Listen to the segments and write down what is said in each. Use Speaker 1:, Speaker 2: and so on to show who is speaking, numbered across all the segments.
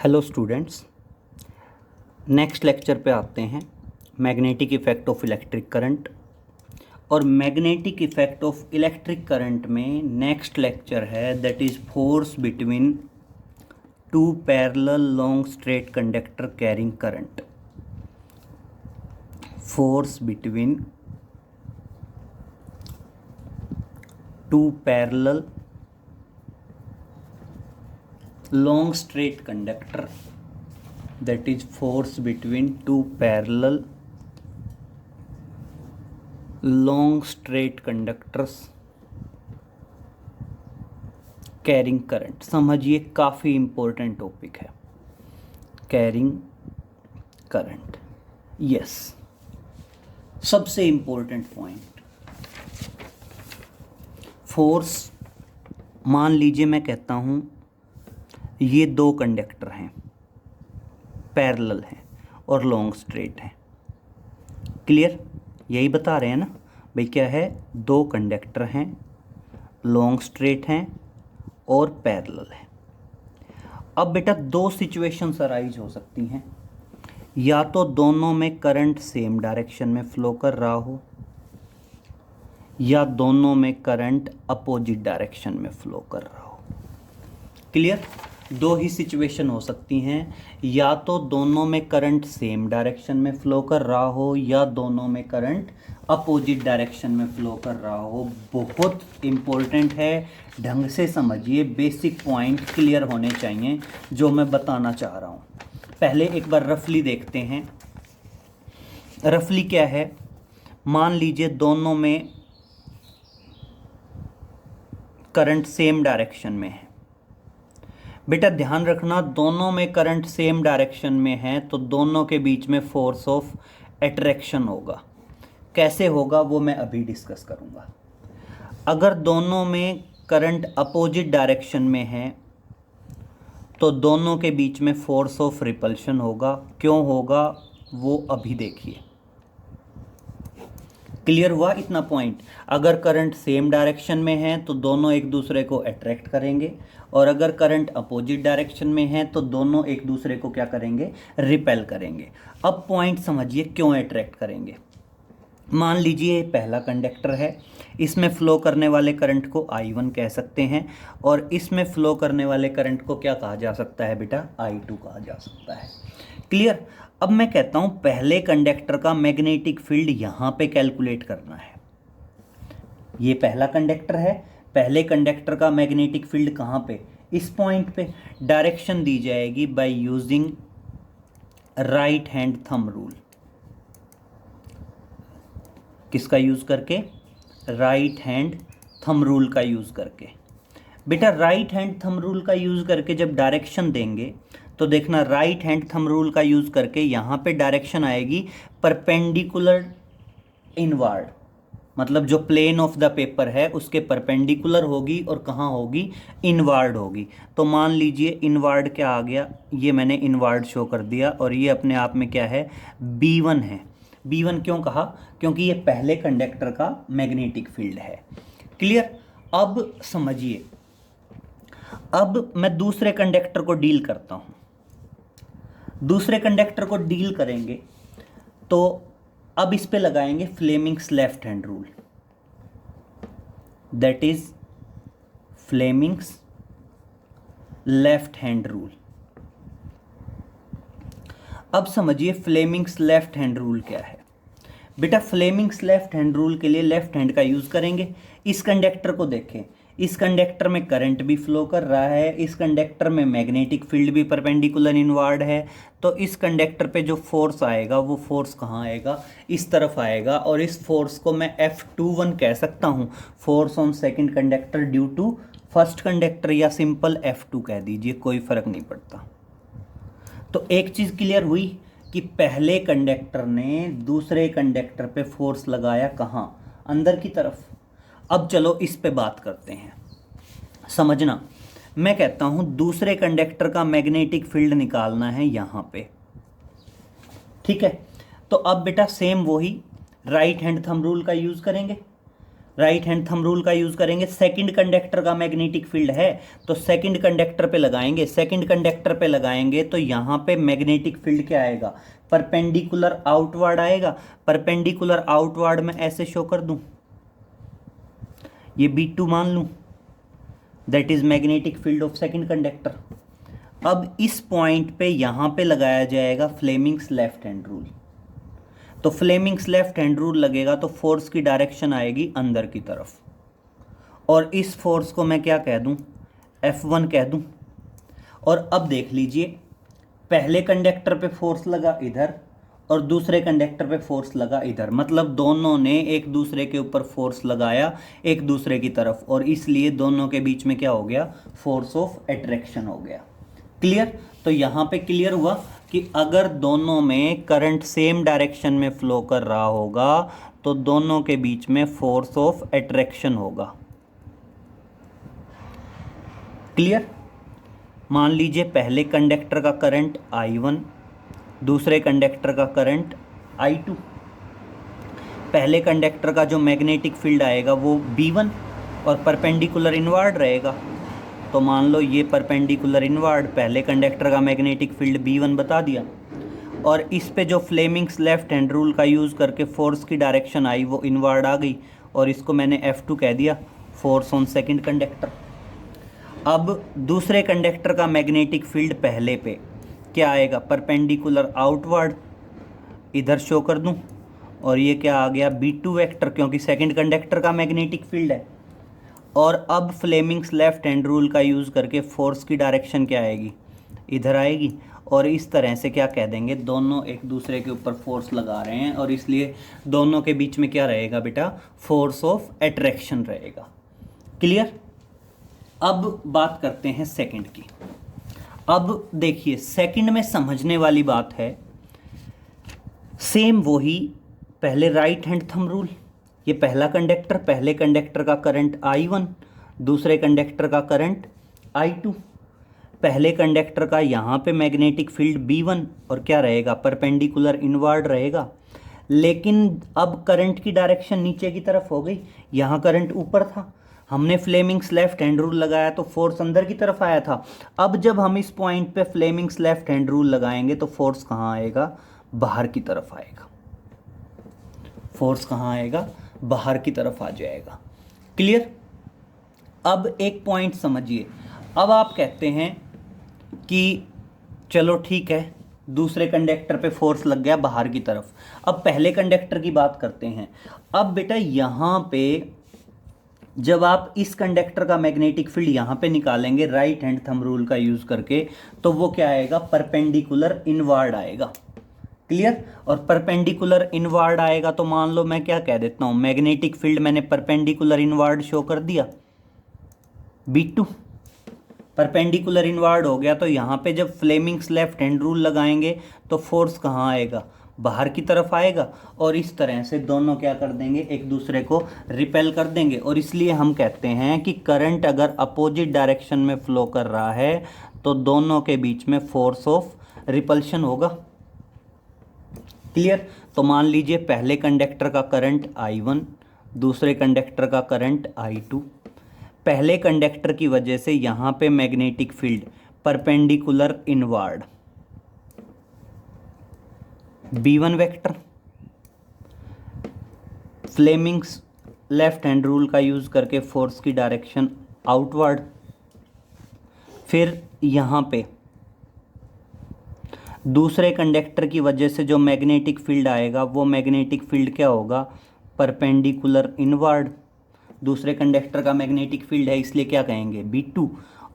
Speaker 1: Hello students, next lecture पे आते हैं। Magnetic effect of electric current. और magnetic effect of electric current में नेक्स्ट लेक्चर है, that is force between two parallel long straight conductor carrying current. Force between two parallel long straight conductor, that is force between two parallel long straight conductors carrying current। समझिए, काफ़ी important topic है carrying current. Yes, सबसे important point. Force, मान लीजिए मैं कहता हूँ ये दो कंडक्टर हैं, पैरेलल हैं और लॉन्ग स्ट्रेट हैं। क्लियर? यही बता रहे हैं ना भाई, क्या है? दो कंडक्टर हैं, लॉन्ग स्ट्रेट हैं और पैरेलल हैं। अब बेटा दो सिचुएशंस अराइज हो सकती हैं, या तो दोनों में करंट सेम डायरेक्शन में फ्लो कर रहा हो, या दोनों में करंट अपोजिट डायरेक्शन में फ्लो कर रहा हो। क्लियर? दो ही सिचुएशन हो सकती हैं, या तो दोनों में करंट सेम डायरेक्शन में फ़्लो कर रहा हो, या दोनों में करंट अपोजिट डायरेक्शन में फ़्लो कर रहा हो। बहुत इम्पोर्टेंट है, ढंग से समझिए, बेसिक पॉइंट क्लियर होने चाहिए जो मैं बताना चाह रहा हूँ। पहले एक बार रफली देखते हैं। रफली क्या है? मान लीजिए दोनों में करंट सेम डायरेक्शन में है। बेटा ध्यान रखना, दोनों में करंट सेम डायरेक्शन में है तो दोनों के बीच में फोर्स ऑफ अट्रैक्शन होगा। कैसे होगा वो मैं अभी डिस्कस करूंगा। अगर दोनों में करंट अपोजिट डायरेक्शन में है तो दोनों के बीच में फोर्स ऑफ रिपल्शन होगा। क्यों होगा वो अभी देखिए। क्लियर हुआ इतना पॉइंट? अगर करंट सेम डायरेक्शन में है तो दोनों एक दूसरे को अट्रैक्ट करेंगे, और अगर करंट अपोजिट डायरेक्शन में है तो दोनों एक दूसरे को क्या करेंगे? रिपेल करेंगे। अब पॉइंट समझिए क्यों अट्रैक्ट करेंगे। मान लीजिए पहला कंडक्टर है, इसमें फ़्लो करने वाले करंट को I1 कह सकते हैं, और इसमें फ़्लो करने वाले करंट को क्या कहा जा सकता है बेटा? I2 कहा जा सकता है। क्लियर? अब मैं कहता हूँ पहले कंडक्टर का मैग्नेटिक फील्ड यहाँ पे कैलकुलेट करना है। ये पहला कंडक्टर है, पहले कंडक्टर का मैग्नेटिक फील्ड कहाँ पे? इस पॉइंट पे। डायरेक्शन दी जाएगी by using right hand thumb rule. किसका यूज़ करके? राइट हैंड थंब रूल का यूज़ करके। बेटा राइट हैंड थंब रूल का यूज़ करके जब डायरेक्शन देंगे तो देखना, राइट हैंड थंब रूल का यूज़ करके यहाँ पे डायरेक्शन आएगी परपेंडिकुलर इनवर्ड, मतलब जो प्लेन ऑफ द पेपर है उसके परपेंडिकुलर होगी, और कहाँ होगी? इनवर्ड होगी। तो मान लीजिए इनवर्ड क्या आ गया? ये मैंने इनवर्ड शो कर दिया, और ये अपने आप में क्या है? B1 है। B1 क्यों कहा? क्योंकि ये पहले कंडक्टर का मैग्नेटिक फील्ड है। क्लियर? अब समझिए, अब मैं दूसरे कंडक्टर को डील करता हूँ। दूसरे कंडक्टर को डील करेंगे तो अब इस पे लगाएंगे Fleming's left hand rule, that is Fleming's left hand rule. अब समझिए फ्लेमिंग्स लेफ्ट हैंड रूल क्या है। बेटा फ्लेमिंग्स लेफ्ट हैंड रूल के लिए लेफ्ट हैंड का यूज करेंगे। इस कंडक्टर को देखें, इस कंडक्टर में करंट भी फ्लो कर रहा है, इस कंडक्टर में मैग्नेटिक फील्ड भी परपेंडिकुलर इनवर्ड है, तो इस कंडक्टर पे जो फोर्स आएगा वो फोर्स कहाँ आएगा? इस तरफ आएगा, और इस फोर्स को मैं F21 कह सकता हूँ, force on second conductor due to first conductor, या सिंपल F2 कह दीजिए, कोई फर्क नहीं पड़ता। तो एक चीज़ क्लियर हुई कि पहले कंडक्टर ने दूसरे कंडक्टर पे फोर्स लगाया कहाँ? अंदर की तरफ। अब चलो इस पे बात करते हैं। समझना, मैं कहता हूं दूसरे कंडक्टर का मैग्नेटिक फील्ड निकालना है यहां पे। ठीक है, तो अब बेटा सेम वही राइट हैंड थंब रूल का यूज करेंगे। राइट हैंड थंब रूल का यूज़ करेंगे। सेकंड कंडक्टर का मैग्नेटिक फील्ड है तो सेकंड कंडक्टर पे लगाएंगे, सेकंड कंडक्टर पे लगाएंगे तो यहाँ पे मैग्नेटिक फील्ड क्या आएगा, परपेंडिकुलर आउटवर्ड आएगा। परपेंडिकुलर आउटवर्ड में ऐसे शो कर दूं, ये B2 मान लूं, that is magnetic field of second conductor. अब इस पॉइंट पे यहाँ पे लगाया जाएगा फ्लेमिंग्स लेफ्ट हैंड रूल। तो फ्लेमिंग्स लेफ्ट हैंड रूल लगेगा तो फोर्स की डायरेक्शन आएगी अंदर की तरफ, और इस फोर्स को मैं क्या कह दूं, F1 कह दूं। और अब देख लीजिए, पहले कंडक्टर पे फोर्स लगा इधर और दूसरे कंडक्टर पे फोर्स लगा इधर, मतलब दोनों ने एक दूसरे के ऊपर फोर्स लगाया एक दूसरे की तरफ, और इसलिए दोनों के बीच में क्या हो गया, फोर्स ऑफ अट्रैक्शन हो गया। क्लियर? तो यहाँ पे क्लियर हुआ कि अगर दोनों में करंट सेम डायरेक्शन में फ्लो कर रहा होगा तो दोनों के बीच में फोर्स ऑफ अट्रैक्शन होगा। क्लियर? मान लीजिए पहले कंडक्टर का करंट I1, दूसरे कंडक्टर का करंट I2। पहले कंडक्टर का जो मैग्नेटिक फील्ड आएगा वो B1 और परपेंडिकुलर इनवर्ड रहेगा। तो मान लो ये परपेंडिकुलर इनवर्ड, पहले कंडक्टर का मैग्नेटिक फील्ड B1 बता दिया, और इस पे जो फ्लेमिंग्स लेफ्ट हैंड रूल का यूज़ करके फोर्स की डायरेक्शन आई वो इनवर्ड आ गई, और इसको मैंने F2 कह दिया, फोर्स ऑन सेकंड कंडक्टर। अब दूसरे कंडक्टर का मैग्नेटिक फील्ड पहले पे क्या आएगा, परपेंडिकुलर आउटवर्ड, इधर शो कर दूं, और ये क्या आ गया, B2 वेक्टर, क्योंकि सेकंड कंडक्टर का मैग्नेटिक फील्ड है। और अब फ्लेमिंग्स लेफ्ट हैंड रूल का यूज़ करके फोर्स की डायरेक्शन क्या आएगी, इधर आएगी, और इस तरह से क्या कह देंगे, दोनों एक दूसरे के ऊपर फोर्स लगा रहे हैं और इसलिए दोनों के बीच में क्या रहेगा बेटा, फोर्स ऑफ अट्रैक्शन रहेगा। क्लियर? अब बात करते हैं सेकंड की। अब देखिए सेकंड में समझने वाली बात है, सेम वही पहले राइट हैंड थंब रूल, ये पहला कंडक्टर, पहले कंडक्टर का करंट I1, दूसरे कंडक्टर का करंट I2। पहले कंडक्टर का यहाँ पे मैग्नेटिक फील्ड B1 और क्या रहेगा, परपेंडिकुलर इनवर्ड रहेगा। लेकिन अब करंट की डायरेक्शन नीचे की तरफ हो गई, यहाँ करंट ऊपर था, हमने फ्लेमिंग्स लेफ्ट हैंड रूल लगाया तो फोर्स अंदर की तरफ आया था। अब जब हम इस पॉइंट पे फ्लेमिंग्स लेफ्ट हैंड रूल लगाएंगे तो फोर्स कहाँ आएगा, बाहर की तरफ आएगा। फोर्स कहाँ आएगा, बाहर की तरफ आ जाएगा। क्लियर? अब एक पॉइंट समझिए, अब आप कहते हैं कि चलो ठीक है, दूसरे कंडक्टर पे फोर्स लग गया बाहर की तरफ, अब पहले कंडक्टर की बात करते हैं। अब बेटा यहाँ पे जब आप इस कंडक्टर का मैग्नेटिक फील्ड यहाँ पे निकालेंगे राइट हैंड थंब रूल का यूज़ करके, तो वो क्या आएगा, परपेंडिकुलर इनवर्ड आएगा। क्लियर? और परपेंडिकुलर इनवर्ड आएगा तो मान लो मैं क्या कह देता हूँ, मैग्नेटिक फील्ड मैंने परपेंडिकुलर इनवर्ड शो कर दिया, B2 परपेंडिकुलर इनवर्ड हो गया। तो यहाँ पे जब फ्लेमिंग्स लेफ्ट हैंड रूल लगाएंगे तो फोर्स कहाँ आएगा, बाहर की तरफ आएगा, और इस तरह से दोनों क्या कर देंगे, एक दूसरे को रिपेल कर देंगे। और इसलिए हम कहते हैं कि करंट अगर अपोजिट डायरेक्शन में फ्लो कर रहा है तो दोनों के बीच में फोर्स ऑफ रिपल्शन होगा। क्लियर? तो मान लीजिए पहले कंडक्टर का करंट I1, दूसरे कंडक्टर का करंट I2। पहले कंडक्टर की वजह से यहाँ पे magnetic field perpendicular inward B1 vector, Fleming's left hand rule का यूज़ करके फोर्स की डायरेक्शन आउटवर्ड। फिर यहाँ पे दूसरे कंडक्टर की वजह से जो मैग्नेटिक फील्ड आएगा वो मैग्नेटिक फील्ड क्या होगा, परपेंडिकुलर इनवर्ड। दूसरे कंडक्टर का मैग्नेटिक फील्ड है इसलिए क्या कहेंगे, B2।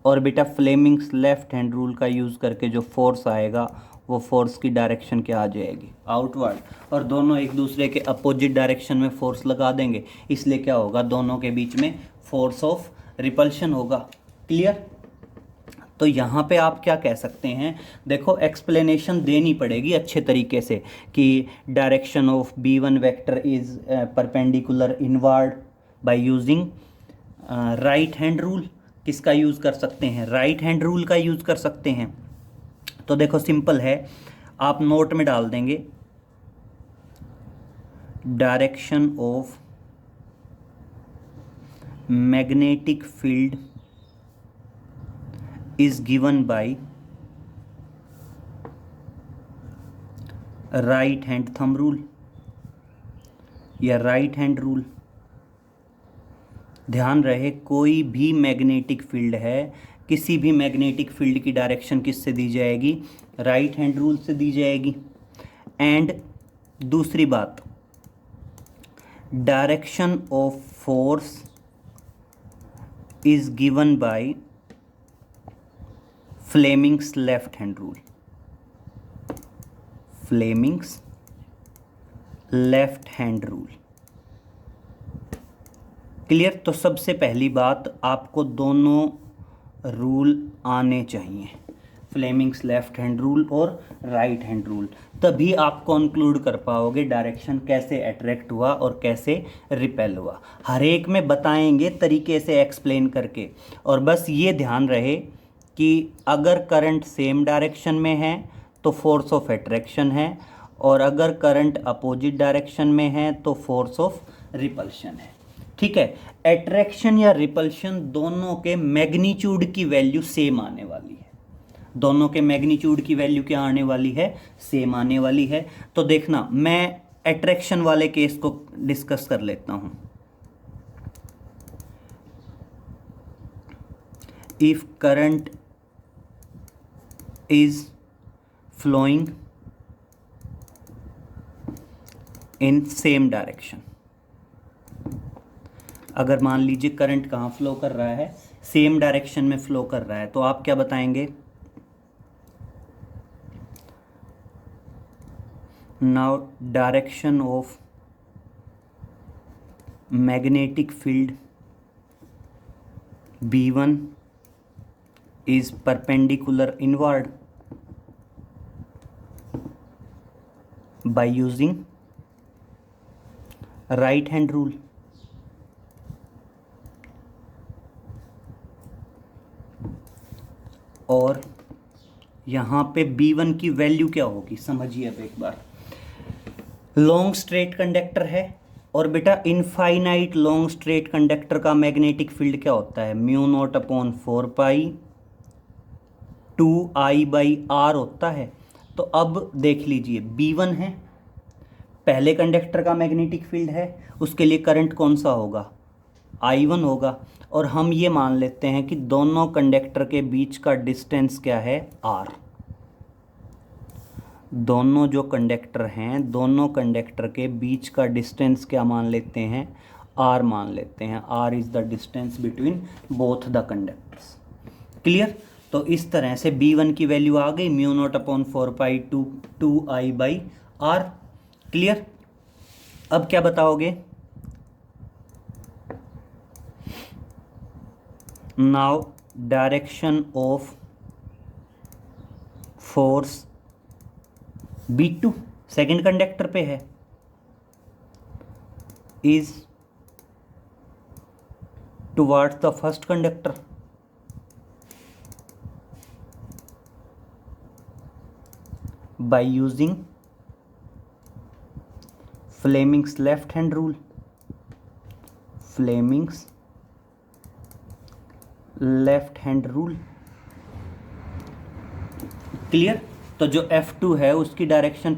Speaker 1: और बेटा फ्लेमिंग्स लेफ्ट हैंड रूल का यूज़ करके जो फोर्स आएगा वो फोर्स की डायरेक्शन क्या आ जाएगी, आउटवर्ड। और दोनों एक दूसरे के अपोजिट डायरेक्शन में फोर्स लगा देंगे, इसलिए क्या होगा, दोनों के बीच में फोर्स ऑफ रिपल्शन होगा। क्लियर? तो यहाँ पे आप क्या कह सकते हैं, देखो एक्सप्लेनेशन देनी पड़ेगी अच्छे तरीके से कि direction of B1 vector is perpendicular inward by using right hand rule. किसका यूज़ कर सकते हैं, राइट हैंड रूल का यूज़ कर सकते हैं। तो देखो सिंपल है, आप नोट में डाल देंगे direction of magnetic field is given by right hand thumb rule या राइट हैंड रूल। ध्यान रहे, कोई भी मैग्नेटिक फील्ड है, किसी भी मैग्नेटिक फील्ड की डायरेक्शन किससे दी जाएगी? राइट हैंड रूल से दी जाएगी। एंड दूसरी बात, direction of force is given by Fleming's left hand rule. Fleming's left hand rule. Clear? तो सबसे पहली बात, आपको दोनों रूल आने चाहिए, फ्लेमिंग्स लेफ्ट हैंड रूल और राइट हैंड रूल, तभी आप कंक्लूड कर पाओगे डायरेक्शन कैसे अट्रैक्ट हुआ और कैसे रिपेल हुआ। हर एक में बताएंगे तरीके से एक्सप्लेन करके। और बस ये ध्यान रहे कि अगर करंट सेम डायरेक्शन में है तो फोर्स ऑफ अट्रैक्शन है, और अगर करंट अपोजिट डायरेक्शन में है तो फोर्स ऑफ रिपल्शन है। ठीक है? अट्रैक्शन या रिपल्शन दोनों के मैग्नीट्यूड की वैल्यू सेम आने वाली है। दोनों के मैग्नीट्यूड की वैल्यू क्या आने वाली है? सेम आने वाली है। तो देखना, मैं अट्रैक्शन वाले केस को डिस्कस कर लेता हूं। If current is flowing in same direction, अगर मान लीजिए करंट कहाँ फ्लो कर रहा है? सेम डायरेक्शन में फ्लो कर रहा है, तो आप क्या बताएंगे? Now direction of magnetic field B1 is perpendicular inward by using right hand rule। और यहाँ पे B1 की वैल्यू क्या होगी समझिए अब एक बार। लॉन्ग स्ट्रेट कंडक्टर है, और बेटा इनफाइनाइट लॉन्ग स्ट्रेट कंडक्टर का मैग्नेटिक फील्ड क्या होता है? म्यू नॉट अपॉन 4 पाई 2I/r होता है। तो अब देख लीजिए, B1 है, पहले कंडक्टर का मैग्नेटिक फील्ड है, उसके लिए करंट कौन सा होगा? I1 होगा। और हम ये मान लेते हैं कि दोनों कंडक्टर के बीच का डिस्टेंस क्या है? R। दोनों जो कंडक्टर हैं, दोनों कंडक्टर के बीच का डिस्टेंस क्या मान लेते हैं? R मान लेते हैं। R is the distance between both the conductors. Clear? तो इस तरह से B1 की वैल्यू आ गई, म्यू नॉट अपॉन 4 पाई 2I/r। क्लियर? अब क्या बताओगे? Now direction of force B2 second conductor पे है is towards the first conductor. By using Fleming's left hand rule. Fleming's left hand rule. Clear? तो जो F2 है उसकी डायरेक्शन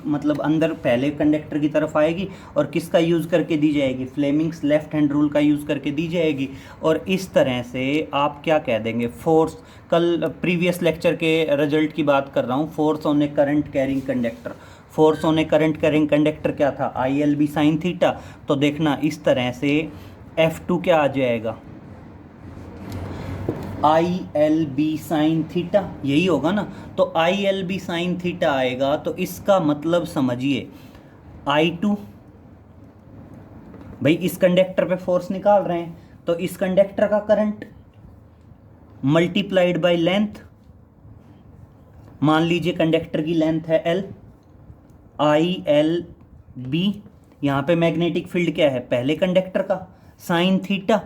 Speaker 1: मतलब अंदर पहले कंडक्टर की तरफ आएगी, और किसका यूज़ करके दी जाएगी? फ्लेमिंग्स लेफ्ट हैंड रूल का यूज़ करके दी जाएगी। और इस तरह से आप क्या कह देंगे? फोर्स, कल प्रीवियस लेक्चर के रिजल्ट की बात कर रहा हूँ, force on A current carrying conductor. Force on A current carrying conductor क्या था? ILB sine theta. तो देखना, इस तरह से F2 क्या आ जाएगा? ILB साइन थीटा, यही होगा ना। तो ILB साइन थीटा आएगा, तो इसका मतलब समझिए I2, भाई इस कंडक्टर पे फोर्स निकाल रहे हैं, तो इस कंडक्टर का करंट मल्टीप्लाइड बाय लेंथ, मान लीजिए कंडक्टर की लेंथ है L, ILB, यहाँ पे मैग्नेटिक फील्ड क्या है? पहले कंडक्टर का साइन थीटा।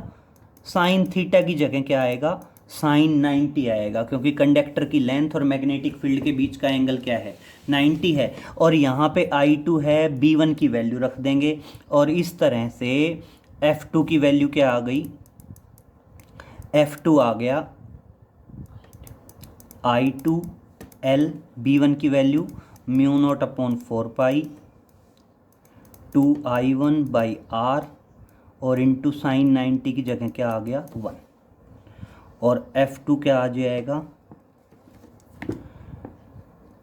Speaker 1: साइन थीटा की जगह क्या आएगा? साइन 90 आएगा, क्योंकि कंडक्टर की लेंथ और मैग्नेटिक फील्ड के बीच का एंगल क्या है? 90 है। और यहाँ पे I2 है, B1 की वैल्यू रख देंगे, और इस तरह से F2 की वैल्यू क्या आ गई, F2 आ गया I2L, B1 की वैल्यू म्यू नॉट अपॉन 4 पाई 2I1/R और इंटू साइन 90 की जगह क्या आ गया 1, और F2 क्या आ जाएगा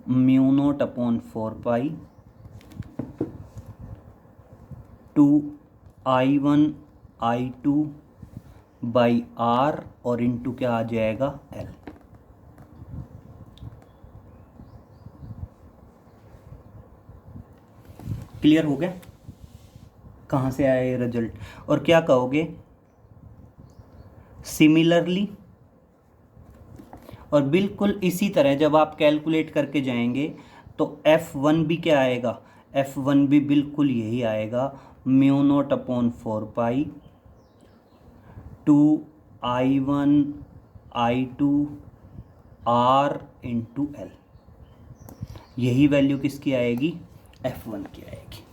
Speaker 1: म्यू नॉट अपॉन 4 पाई 2I1I2/R और इंटू क्या आ जाएगा L। क्लियर हो गया कहाँ से आया ये रिजल्ट? और क्या कहोगे सिमिलरली, और बिल्कुल इसी तरह जब आप कैलकुलेट करके जाएंगे तो F1 भी क्या आएगा, F1 भी बिल्कुल यही आएगा म्यू नॉट अपॉन 4 पाई 2I1I2R इंटू L। यही वैल्यू किसकी आएगी, F1 की आएगी।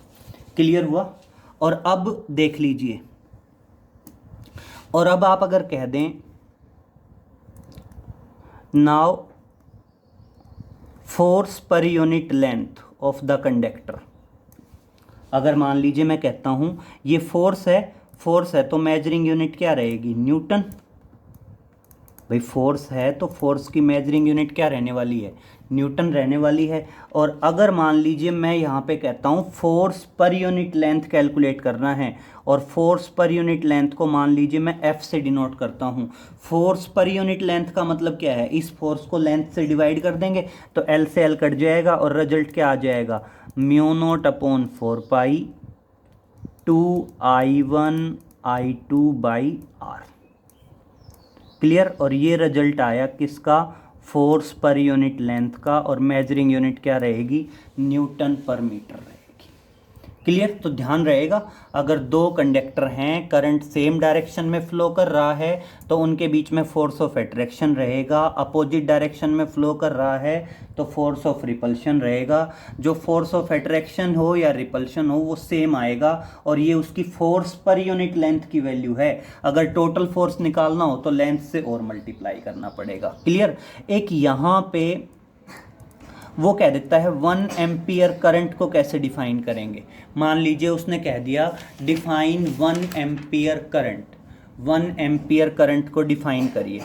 Speaker 1: क्लियर हुआ? और अब देख लीजिए, और अब आप अगर कह दें now force per unit length of the conductor, अगर मान लीजिए मैं कहता हूं ये फोर्स है तो मेजरिंग यूनिट क्या रहेगी, न्यूटन। भाई फोर्स है तो फोर्स की मेजरिंग यूनिट क्या रहने वाली है, न्यूटन रहने वाली है। और अगर मान लीजिए मैं यहाँ पे कहता हूँ force per unit length calculate करना है, और फोर्स पर यूनिट लेंथ को मान लीजिए मैं F से डिनोट करता हूँ। फोर्स पर यूनिट लेंथ का मतलब क्या है, इस फोर्स को लेंथ से डिवाइड कर देंगे तो L से L कट जाएगा और रिजल्ट क्या आ जाएगा म्यू नॉट अपॉन 4 पाई 2I1I2/R। क्लियर? और ये रिजल्ट आया किसका, फोर्स पर यूनिट लेंथ का, और मेजरिंग यूनिट क्या रहेगी, न्यूटन पर मीटर रहेगी। क्लियर? तो ध्यान रहेगा अगर दो कंडक्टर हैं, करंट सेम डायरेक्शन में फ्लो कर रहा है तो उनके बीच में फोर्स ऑफ अट्रैक्शन रहेगा, अपोजिट डायरेक्शन में फ्लो कर रहा है तो फोर्स ऑफ रिपल्शन रहेगा। जो फोर्स ऑफ अट्रैक्शन हो या रिपल्शन हो वो सेम आएगा, और ये उसकी फोर्स पर यूनिट लेंथ की वैल्यू है। अगर टोटल फोर्स निकालना हो तो लेंथ से और मल्टीप्लाई करना पड़ेगा। क्लियर? एक यहाँ पे वो कह देता है 1 एम्पियर करंट को कैसे डिफाइन करेंगे। मान लीजिए उसने कह दिया define 1 ampere current, 1 ampere current को डिफाइन करिए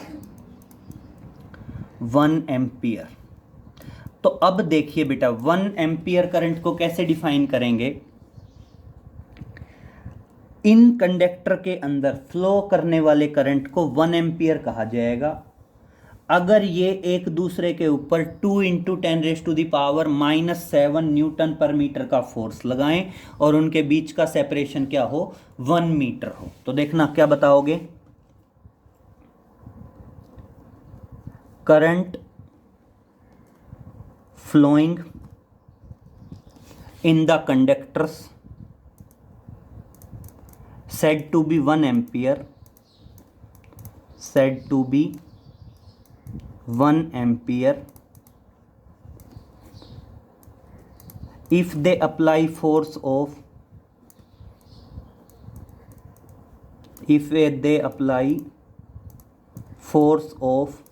Speaker 1: 1 एम्पियर। तो अब देखिए बेटा 1 एम्पियर करंट को कैसे डिफाइन करेंगे, इन कंडक्टर के अंदर फ्लो करने वाले करंट को 1 एम्पियर कहा जाएगा अगर ये एक दूसरे के ऊपर 2 × 10⁻⁻7 न्यूटन पर मीटर का फोर्स लगाएं और उनके बीच का सेपरेशन क्या हो, 1 मीटर हो। तो देखना क्या बताओगे, current flowing in the conductors said to be 1 ampere, said to be 1 ampere if they apply force of, if they apply force of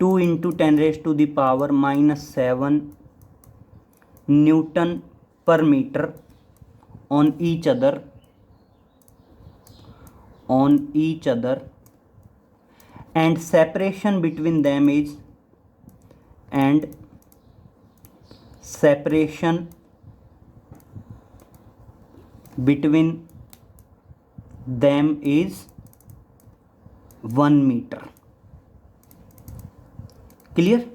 Speaker 1: 2 × 10⁻⁻7 Newton per meter on each other, and separation between them is, and separation between them is 1 metre. Clear?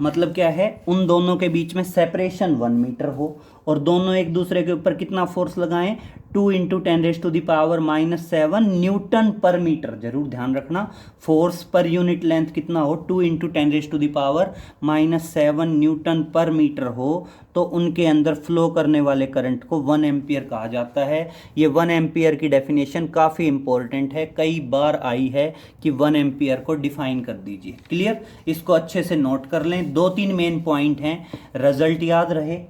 Speaker 1: मतलब क्या है, उन दोनों के बीच में separation 1 metre हो और दोनों एक दूसरे के ऊपर कितना फोर्स लगाएं, 2 × 10⁻⁻7 न्यूटन पर मीटर। जरूर ध्यान रखना फोर्स पर यूनिट लेंथ कितना हो, 2 × 10⁻⁻7 न्यूटन पर मीटर हो, तो उनके अंदर फ्लो करने वाले करंट को 1 एम्पियर कहा जाता है। ये 1 एम्पियर की डेफिनेशन काफ़ी इंपॉर्टेंट है, कई बार आई है कि 1 एम्पियर को डिफाइन कर दीजिए। क्लियर? इसको अच्छे से नोट कर लें, 2-3 मेन पॉइंट हैं, रिजल्ट याद रहे,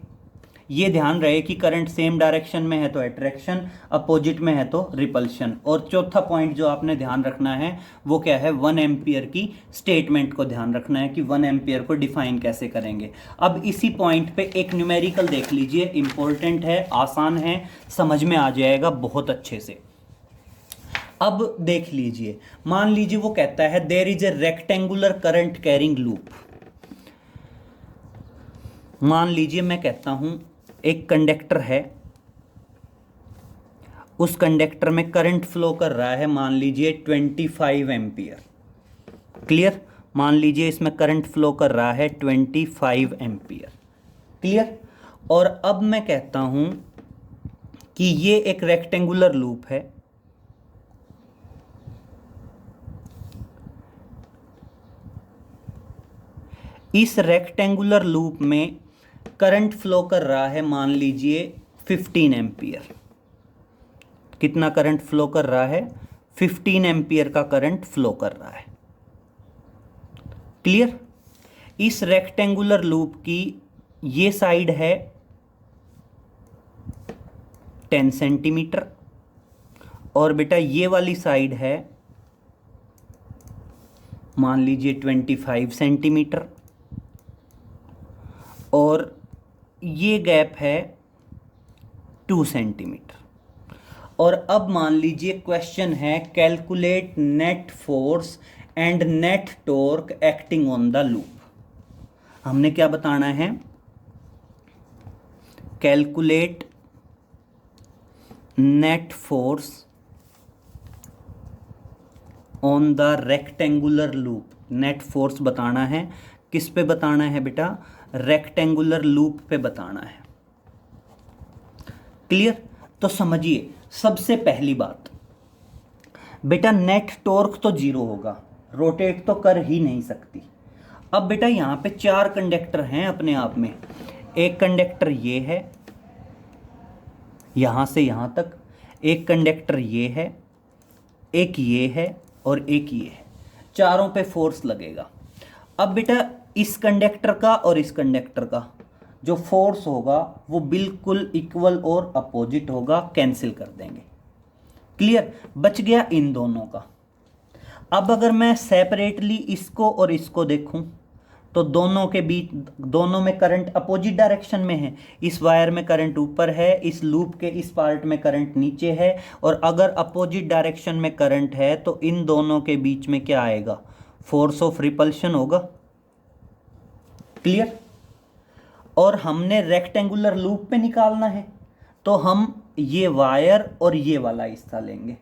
Speaker 1: ये ध्यान रहे कि करंट सेम डायरेक्शन में है तो अट्रैक्शन, अपोजिट में है तो रिपल्शन। और चौथा पॉइंट जो आपने ध्यान रखना है वो क्या है, 1 एम्पियर की स्टेटमेंट को ध्यान रखना है कि 1 एम्पियर को डिफाइन कैसे करेंगे। अब इसी पॉइंट पे एक न्यूमेरिकल देख लीजिए, इंपॉर्टेंट है, आसान है, समझ में आ जाएगा बहुत अच्छे से। अब देख लीजिए, मान लीजिए वो कहता है there is a rectangular current carrying loop. मान लीजिए मैं कहता हूं एक कंडक्टर है, उस कंडक्टर में करंट फ्लो कर रहा है मान लीजिए 25 एम्पियर। क्लियर? मान लीजिए इसमें करंट फ्लो कर रहा है 25 एम्पियर। क्लियर? और अब मैं कहता हूं कि ये एक रेक्टेंगुलर लूप है, इस रेक्टेंगुलर लूप में करंट फ्लो कर रहा है मान लीजिए 15 एम्पियर। कितना करंट फ्लो कर रहा है? 15 एम्पियर का करंट फ्लो कर रहा है। क्लियर? इस रेक्टेंगुलर लूप की ये साइड है 10 सेंटीमीटर और बेटा ये वाली साइड है मान लीजिए 25 सेंटीमीटर और ये गैप है 2 सेंटीमीटर। और अब मान लीजिए क्वेश्चन है calculate net force and net torque acting on the loop. हमने क्या बताना है? Calculate net force on the rectangular loop. Net force बताना है, किस पे बताना है बेटा? रेक्टेंगुलर लूप पे बताना है। क्लियर? तो समझिए, सबसे पहली बात बेटा नेट टॉर्क तो 0 होगा, रोटेट तो कर ही नहीं सकती। अब बेटा यहां पे 4 कंडक्टर हैं अपने आप में। एक कंडक्टर ये है यहां से यहां तक, एक कंडक्टर ये है, एक ये है और एक ये है। चारों पे फोर्स लगेगा। अब बेटा इस कंडक्टर का और इस कंडक्टर का जो फोर्स होगा वो बिल्कुल इक्वल और अपोजिट होगा, कैंसिल कर देंगे। क्लियर? बच गया इन दोनों का। अब अगर मैं सेपरेटली इसको और इसको देखूं तो दोनों के बीच, दोनों में करंट अपोजिट डायरेक्शन में है। इस वायर में करंट ऊपर है, इस लूप के इस पार्ट में करंट नीचे है। और अगर अपोजिट डायरेक्शन में करंट है तो इन दोनों के बीच में क्या आएगा? फोर्स ऑफ रिपल्शन होगा। क्लियर? और हमने रेक्टेंगुलर लूप पे निकालना है तो हम ये वायर और ये वाला हिस्सा लेंगे।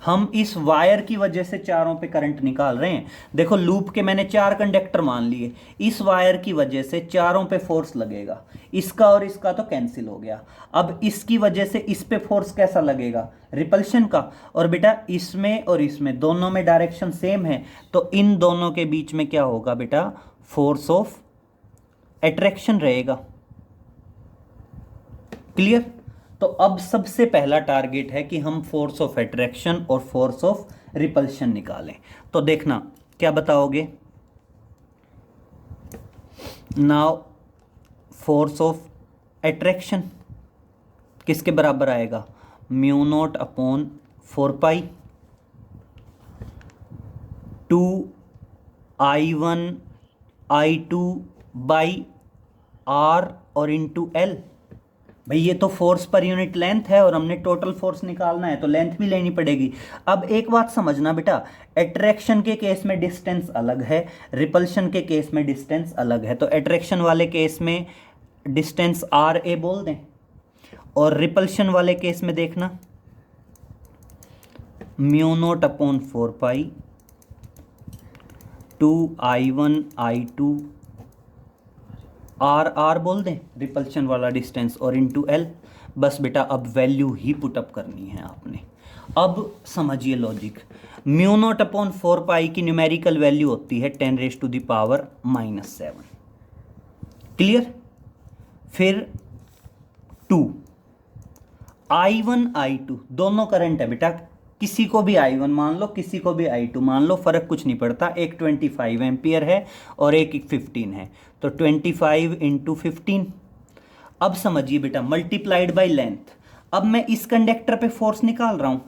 Speaker 1: हम इस वायर की वजह से चारों पे करंट निकाल रहे हैं। देखो लूप के मैंने 4 कंडक्टर मान लिए, इस वायर की वजह से चारों पे फोर्स लगेगा। इसका और इसका तो कैंसिल हो गया। अब इसकी वजह से इस पे फोर्स कैसा लगेगा? रिपल्शन का। और बेटा इसमें और इसमें दोनों में डायरेक्शन सेम है तो इन दोनों के बीच में क्या होगा बेटा? फोर्स ऑफ अट्रैक्शन रहेगा। क्लियर? तो अब सबसे पहला टारगेट है कि हम फोर्स ऑफ अट्रैक्शन और फोर्स ऑफ रिपल्शन निकालें। तो देखना क्या बताओगे? नाउ फोर्स ऑफ अट्रैक्शन किसके बराबर आएगा? Mu naught upon 4 pi 2 I1 I2 by R और इंटू L। भाई ये तो फोर्स पर यूनिट लेंथ है और हमने टोटल फोर्स निकालना है तो लेंथ भी लेनी पड़ेगी। अब एक बात समझना बेटा, अट्रैक्शन के केस में डिस्टेंस अलग है, रिपल्शन के केस में डिस्टेंस अलग है। तो अट्रैक्शन वाले केस में डिस्टेंस RA बोल दें और रिपल्शन वाले केस में देखना म्यू नॉट अपॉन 4 पाई 2 I1 I2 R बोल दें रिपल्शन वाला डिस्टेंस और इंटू L। बस बेटा अब वैल्यू ही पुटअप करनी है आपने। अब समझिए लॉजिक। म्यू नॉट अपॉन 4 पाई की न्यूमेरिकल वैल्यू होती है 10⁻⁻⁷। क्लियर? फिर 2 I1 I2 दोनों करंट है बेटा, किसी को भी I1 मान लो, किसी को भी I2 मान लो, फर्क कुछ नहीं पड़ता। एक 25 एम्पियर है और एक 15 है तो 25 × 15। अब समझिए बेटा, मल्टीप्लाइड बाय लेंथ। अब मैं इस कंडक्टर पे फोर्स निकाल रहा हूं।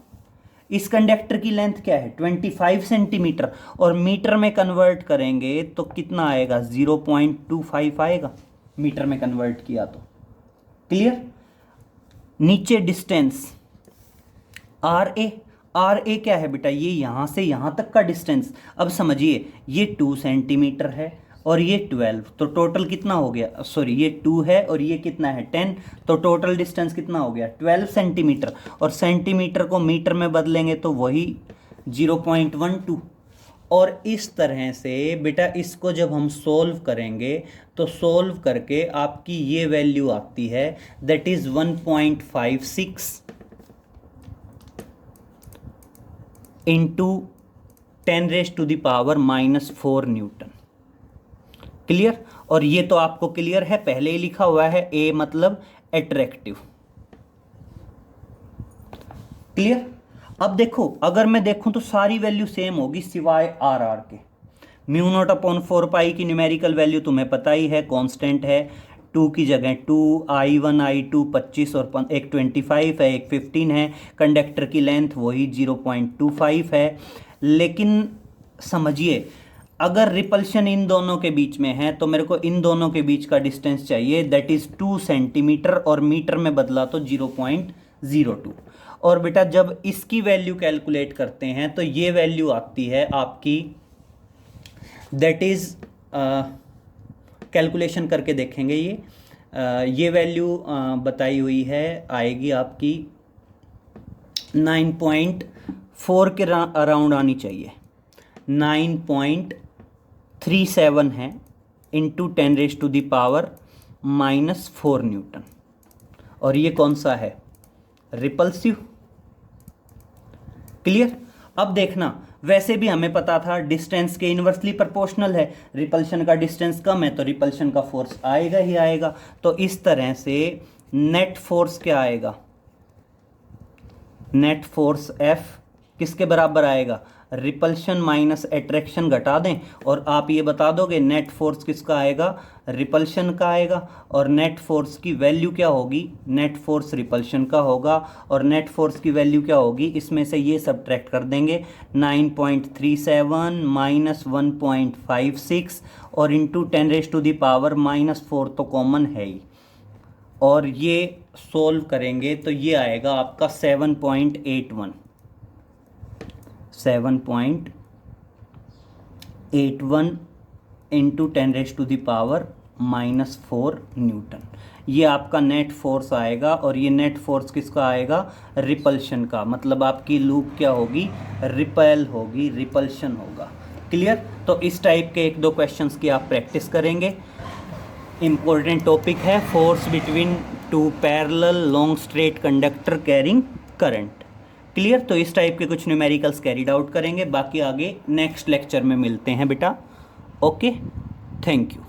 Speaker 1: इस कंडक्टर की लेंथ क्या है 25 सेंटीमीटर, और मीटर में कन्वर्ट करेंगे तो कितना आएगा 0.25 आएगा, मीटर में कन्वर्ट किया तो। क्लियर। नीचे डिस्टेंस आर ए क्या है बेटा, ये यहां से यहां तक का डिस्टेंस। अब समझिए ये 2 सेंटीमीटर है और ये 12, तो टोटल कितना हो गया, सॉरी ये 2 है और ये कितना है 10, तो टोटल डिस्टेंस कितना हो गया 12 सेंटीमीटर। और सेंटीमीटर को मीटर में बदलेंगे तो वही 0.12। और इस तरह से बेटा इसको जब हम सोल्व करेंगे तो सोल्व करके आपकी ये वैल्यू आती है, that is 1.56 into 10⁻⁻⁴ Newton. Clear. और ये तो आपको क्लियर है, पहले ही लिखा हुआ है, ए मतलब एट्रैक्टिव। क्लियर। अब देखो, अगर मैं देखूं तो सारी वैल्यू सेम होगी सिवाय आर के। μ0/4 की न्यूमेरिकल वैल्यू तुम्हें पता ही है, कांस्टेंट है। 2 की जगह 2, I1 I2 25 और एक 25 है, एक 15 है। कंडक्टर की लेंथ वही 0.25 है। लेकिन समझिए, अगर रिपल्शन इन दोनों के बीच में है तो मेरे को इन दोनों के बीच का डिस्टेंस चाहिए, दैट इज 2 सेंटीमीटर, और मीटर में बदला तो 0.02। और बेटा जब इसकी वैल्यू कैलकुलेट करते हैं तो ये वैल्यू आती है आपकी, दैट इज कैलकुलेशन करके देखेंगे ये वैल्यू बताई हुई है, आएगी आपकी 9.4 के अराउंड आनी चाहिए। 9.37 है इंटू 10⁻⁻⁴ न्यूटन। और ये कौन सा है, रिपल्सिव। क्लियर। अब देखना, वैसे भी हमें पता था डिस्टेंस के इन्वर्सली प्रोपोर्शनल है, रिपल्शन का डिस्टेंस कम है तो रिपल्शन का फोर्स आएगा ही आएगा। तो इस तरह से नेट फोर्स क्या आएगा, नेट फोर्स F किसके बराबर आएगा, रिपल्शन माइनस एट्रैक्शन घटा दें और आप ये बता दोगे नेट फोर्स किसका आएगा, रिपल्शन का आएगा। और नेट फोर्स की वैल्यू क्या होगी, नेट फोर्स रिपल्शन का होगा, और नेट फोर्स की वैल्यू क्या होगी, इसमें से ये सब्ट्रैक्ट कर देंगे 9.37 माइनस 1.56 और इंटू 10⁻⁻⁴ तो कॉमन है ही। और ये सोल्व करेंगे तो ये आएगा आपका 7.81 इंटू 10⁻⁻⁴ न्यूटन। ये आपका नेट फोर्स आएगा। और ये नेट फोर्स किसका आएगा, रिपल्शन का। मतलब आपकी लूप क्या होगी, रिपेल होगी, रिपल्शन होगा। क्लियर। तो इस टाइप के 1-2 क्वेश्चंस की आप प्रैक्टिस करेंगे। इम्पोर्टेंट टॉपिक है force between 2 parallel long straight conductor carrying current. Clear. तो इस टाइप के कुछ न्यूमेरिकल्स कैरीड आउट करेंगे, बाकी आगे नेक्स्ट लेक्चर में मिलते हैं बेटा। Okay, thank you.